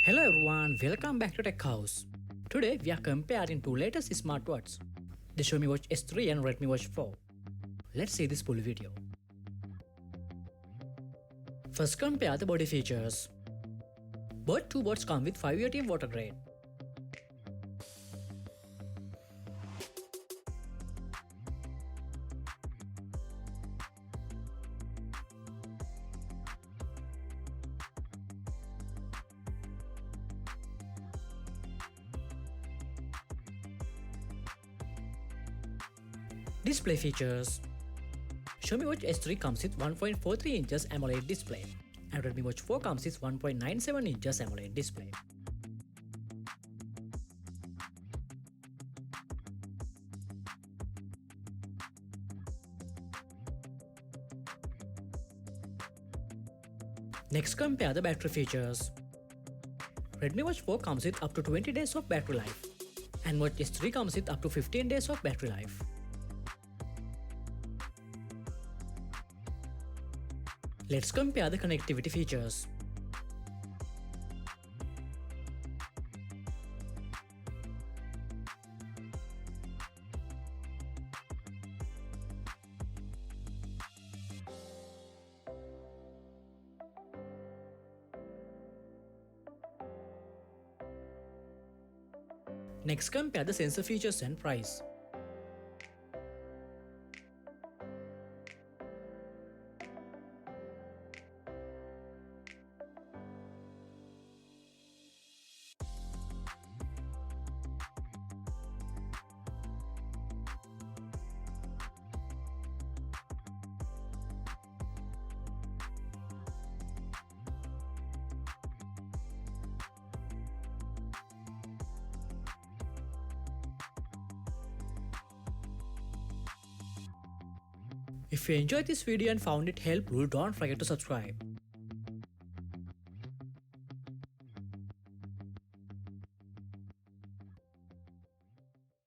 Hello everyone, welcome back to Tech House. Today we are comparing two latest smartwatches, the Xiaomi Watch S3 and Redmi Watch 4. Let's see this full video. First, compare the body features. Both two watches come with 5-year team water grade. Display features. Xiaomi Watch S3 comes with 1.43 inches AMOLED display, and Redmi Watch 4 comes with 1.97 inches AMOLED display. Next, compare the battery features. Redmi Watch 4 comes with up to 20 days of battery life, and Watch S3 comes with up to 15 days of battery life. Let's compare the connectivity features. Next, compare the sensor features and price. If you enjoyed this video and found it helpful, don't forget to subscribe.